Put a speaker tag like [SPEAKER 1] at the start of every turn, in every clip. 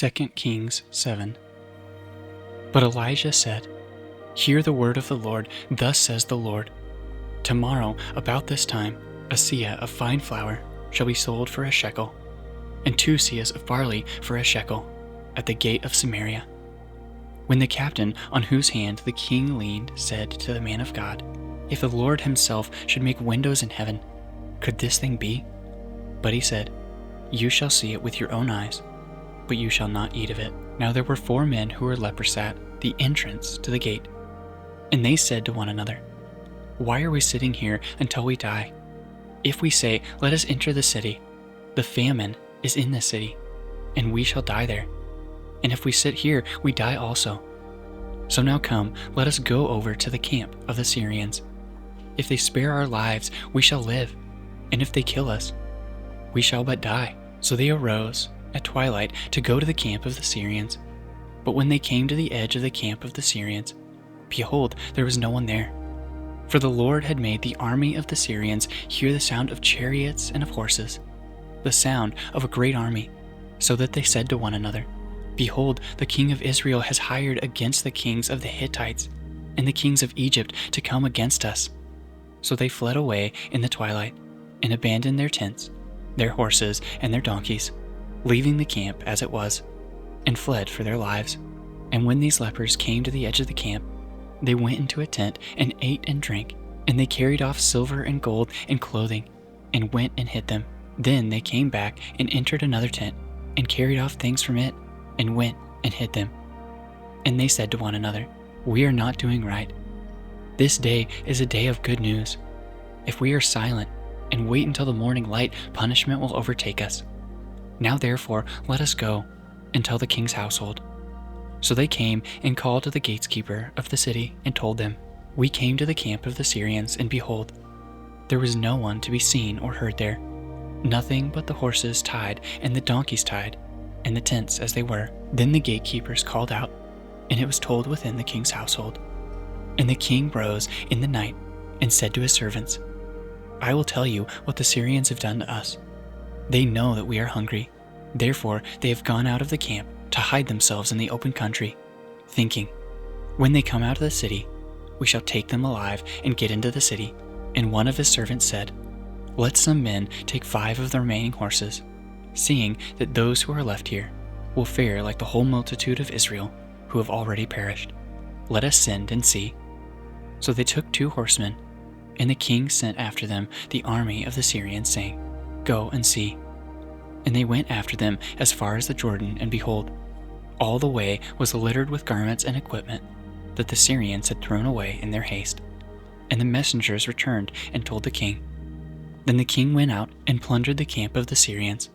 [SPEAKER 1] 2 Kings 7. But Elijah said, Hear the word of the Lord, thus says the Lord. Tomorrow, about this time, a seah of fine flour shall be sold for a shekel, and 2 seahs of barley for a shekel, at the gate of Samaria. When the captain on whose hand the king leaned said to the man of God, If the Lord himself should make windows in heaven, could this thing be? But he said, You shall see it with your own eyes, but you shall not eat of it. Now there were 4 men who were lepers at the entrance to the gate, and they said to one another, Why are we sitting here until we die? If we say, Let us enter the city, the famine is in the city, and we shall die there. And if we sit here, we die also. So now come, let us go over to the camp of the Syrians. If they spare our lives, we shall live, and if they kill us, we shall but die. So they arose at twilight to go to the camp of the Syrians. But when they came to the edge of the camp of the Syrians, behold, there was no one there. For the Lord had made the army of the Syrians hear the sound of chariots and of horses, the sound of a great army, so that they said to one another, Behold, the king of Israel has hired against the kings of the Hittites and the kings of Egypt to come against us. So they fled away in the twilight and abandoned their tents, their horses, and their donkeys, leaving the camp as it was, and fled for their lives. And when these lepers came to the edge of the camp, they went into a tent and ate and drank, and they carried off silver and gold and clothing, and went and hid them. Then they came back and entered another tent, and carried off things from it, and went and hid them. And they said to one another, We are not doing right. This day is a day of good news. If we are silent and wait until the morning light, punishment will overtake us. Now therefore let us go and tell the king's household. So they came and called to the gatekeeper of the city and told them, We came to the camp of the Syrians, and behold, there was no one to be seen or heard there, nothing but the horses tied and the donkeys tied, and the tents as they were. Then the gatekeepers called out, and it was told within the king's household. And the king rose in the night and said to his servants, I will tell you what the Syrians have done to us. They know that we are hungry. Therefore they have gone out of the camp to hide themselves in the open country, thinking, When they come out of the city, we shall take them alive and get into the city. And one of his servants said, Let some men take 5 of the remaining horses, seeing that those who are left here will fare like the whole multitude of Israel who have already perished. Let us send and see. So they took 2 horsemen, and the king sent after them the army of the Syrians, saying, Go and see. And they went after them as far as the Jordan, and behold, all the way was littered with garments and equipment that the Syrians had thrown away in their haste. And the messengers returned and told the king. Then the king went out and plundered the camp of the Syrians.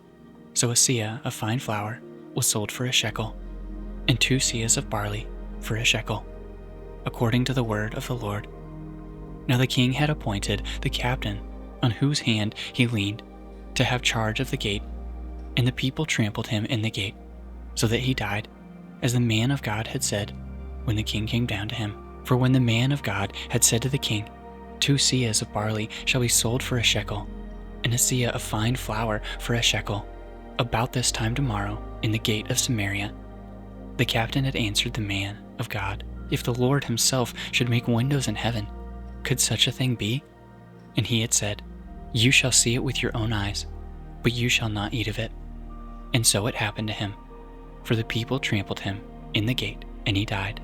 [SPEAKER 1] So a seah of fine flour was sold for a shekel, and 2 seahs of barley for a shekel, according to the word of the Lord. Now the king had appointed the captain on whose hand he leaned to have charge of the gate, and the people trampled him in the gate, so that he died, as the man of God had said when the king came down to him. For when the man of God had said to the king, 2 seahs of barley shall be sold for a shekel, and a seah of fine flour for a shekel, about this time tomorrow in the gate of Samaria, the captain had answered the man of God, If the Lord himself should make windows in heaven, could such a thing be? And he had said, You shall see it with your own eyes, but you shall not eat of it. And so it happened to him, for the people trampled him in the gate, and he died.